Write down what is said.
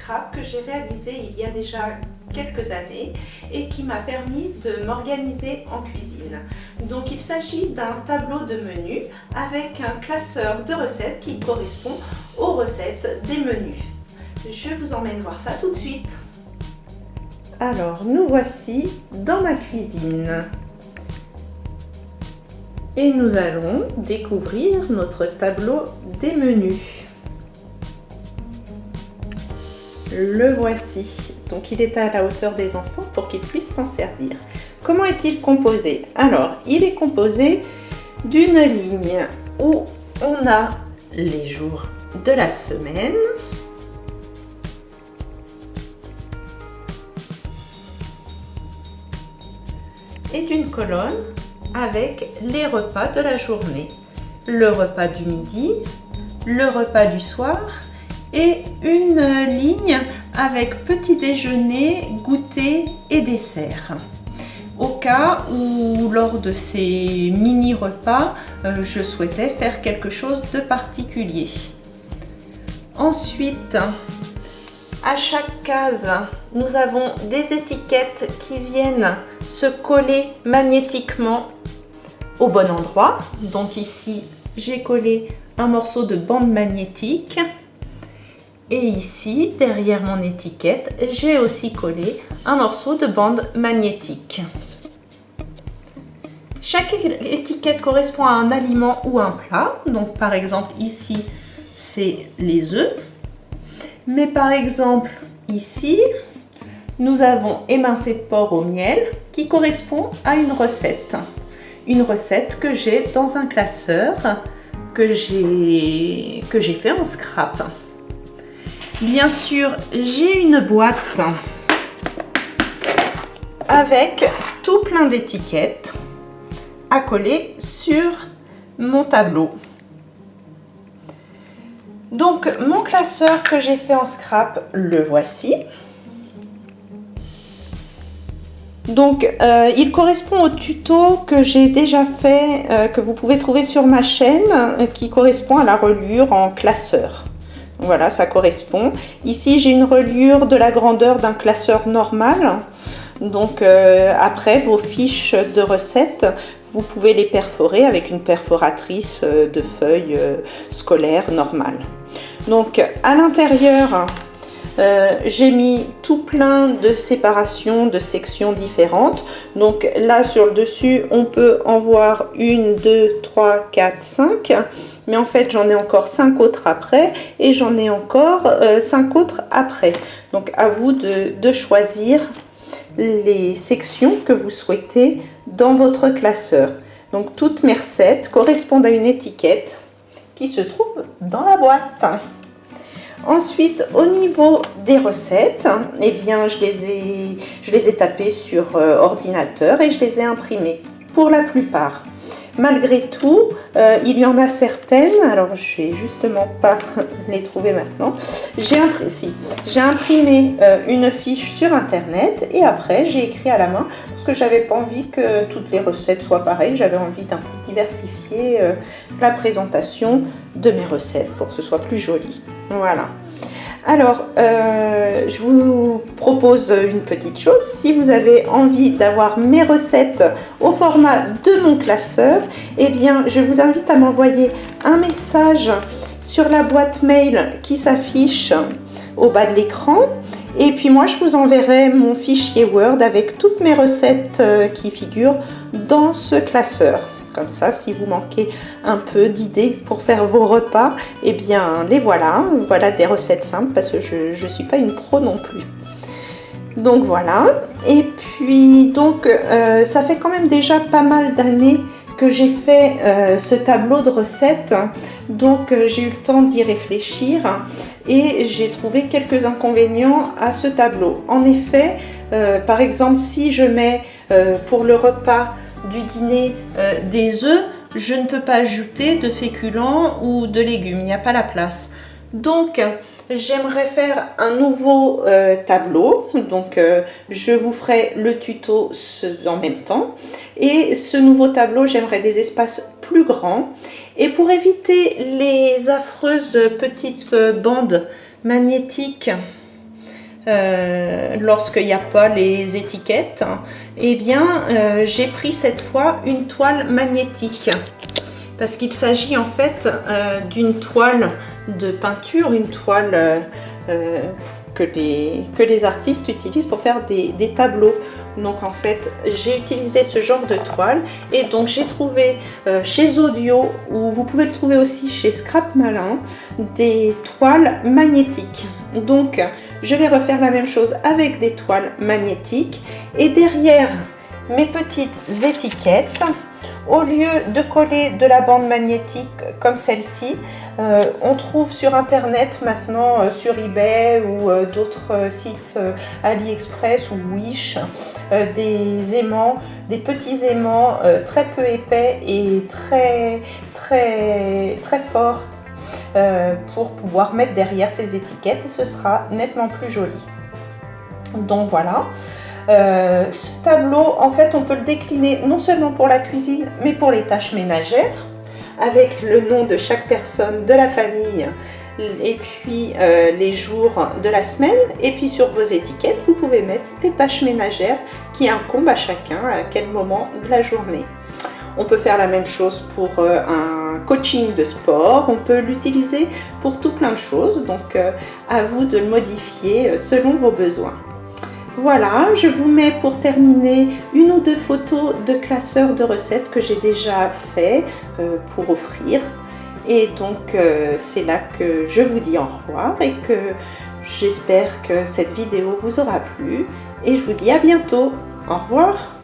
scrap que j'ai réalisé il y a déjà quelques années et qui m'a permis de m'organiser en cuisine. Donc il s'agit d'un tableau de menu avec un classeur de recettes qui correspond aux recettes des menus. Je vous emmène voir ça tout de suite. Alors nous voici dans ma cuisine et nous allons découvrir notre tableau des menus. Le voici. Donc il est à la hauteur des enfants pour qu'ils puissent s'en servir. Comment est-il composé? Alors, il est composé d'une ligne où on a les jours de la semaine, et d'une colonne avec les repas de la journée. Le repas du midi, le repas du soir et une ligne avec petit déjeuner, goûter et dessert. Au cas où lors de ces mini repas, je souhaitais faire quelque chose de particulier. Ensuite, à chaque case, nous avons des étiquettes qui viennent se coller magnétiquement au bon endroit. Donc ici, j'ai collé un morceau de bande magnétique. Et ici, derrière mon étiquette, j'ai aussi collé un morceau de bande magnétique. Chaque étiquette correspond à un aliment ou un plat. Donc par exemple, ici, c'est les œufs. Mais par exemple, ici, nous avons émincé de porc au miel qui correspond à une recette. Une recette que j'ai dans un classeur que j'ai fait en scrap. Bien sûr, j'ai une boîte avec tout plein d'étiquettes à coller sur mon tableau. Donc, mon classeur que j'ai fait en scrap, le voici. Donc, il correspond au tuto que j'ai déjà fait, que vous pouvez trouver sur ma chaîne, qui correspond à la reliure en classeur. Voilà, ça correspond. Ici, j'ai une reliure de la grandeur d'un classeur normal. Donc, après, vos fiches de recettes, vous pouvez les perforer avec une perforatrice de feuilles scolaires normales. Donc, à l'intérieur, j'ai mis tout plein de séparations, de sections différentes. Donc là, sur le dessus, on peut en voir 1, 2, 3, 4, 5. Mais en fait, j'en ai encore 5 autres après et j'en ai encore 5 autres après. Donc, à vous de choisir les sections que vous souhaitez dans votre classeur. Donc, toutes mes recettes correspondent à une étiquette qui se trouve dans la boîte. Ensuite, au niveau des recettes, eh bien, je les ai tapées sur ordinateur et je les ai imprimées pour la plupart. Malgré tout, il y en a certaines, alors je vais justement pas les trouver maintenant. J'ai imprimé une fiche sur internet et après j'ai écrit à la main parce que j'avais pas envie que toutes les recettes soient pareilles. J'avais envie d'un peu diversifier la présentation de mes recettes pour que ce soit plus joli. Voilà. Alors, je vous propose une petite chose. Si vous avez envie d'avoir mes recettes au format de mon classeur, eh bien, je vous invite à m'envoyer un message sur la boîte mail qui s'affiche au bas de l'écran. Et puis moi, je vous enverrai mon fichier Word avec toutes mes recettes qui figurent dans ce classeur. Comme ça, si vous manquez un peu d'idées pour faire vos repas, eh bien, les voilà. Voilà des recettes simples parce que je ne suis pas une pro non plus. Donc voilà. Et puis, donc, ça fait quand même déjà pas mal d'années que j'ai fait ce tableau de recettes. Donc, j'ai eu le temps d'y réfléchir et j'ai trouvé quelques inconvénients à ce tableau. En effet, par exemple, si je mets pour le repas du dîner des œufs, je ne peux pas ajouter de féculents ou de légumes, il n'y a pas la place. Donc j'aimerais faire un nouveau tableau, donc je vous ferai le tuto en même temps. Et ce nouveau tableau, j'aimerais des espaces plus grands. Et pour éviter les affreuses petites bandes magnétiques lorsqu'il n'y a pas les étiquettes, eh bien j'ai pris cette fois une toile magnétique parce qu'il s'agit en fait d'une toile de peinture, une toile que les artistes utilisent pour faire des tableaux. Donc en fait j'ai utilisé ce genre de toile et donc j'ai trouvé chez Audio, ou vous pouvez le trouver aussi chez Scrap Malin, des toiles magnétiques. Donc je vais refaire la même chose avec des toiles magnétiques, et derrière mes petites étiquettes, au lieu de coller de la bande magnétique comme celle-ci, on trouve sur internet maintenant, sur eBay ou d'autres sites AliExpress ou Wish, des aimants, des petits aimants très peu épais et très forts pour pouvoir mettre derrière ces étiquettes, et ce sera nettement plus joli. Donc voilà. Ce tableau, en fait, on peut le décliner non seulement pour la cuisine, mais pour les tâches ménagères, avec le nom de chaque personne de la famille et puis les jours de la semaine. Et puis sur vos étiquettes, vous pouvez mettre les tâches ménagères qui incombent à chacun à quel moment de la journée. On peut faire la même chose pour un coaching de sport, on peut l'utiliser pour tout plein de choses, donc à vous de le modifier selon vos besoins. Voilà, je vous mets pour terminer une ou deux photos de classeurs de recettes que j'ai déjà fait pour offrir. Et donc c'est là que je vous dis au revoir et que j'espère que cette vidéo vous aura plu. Et je vous dis à bientôt. Au revoir.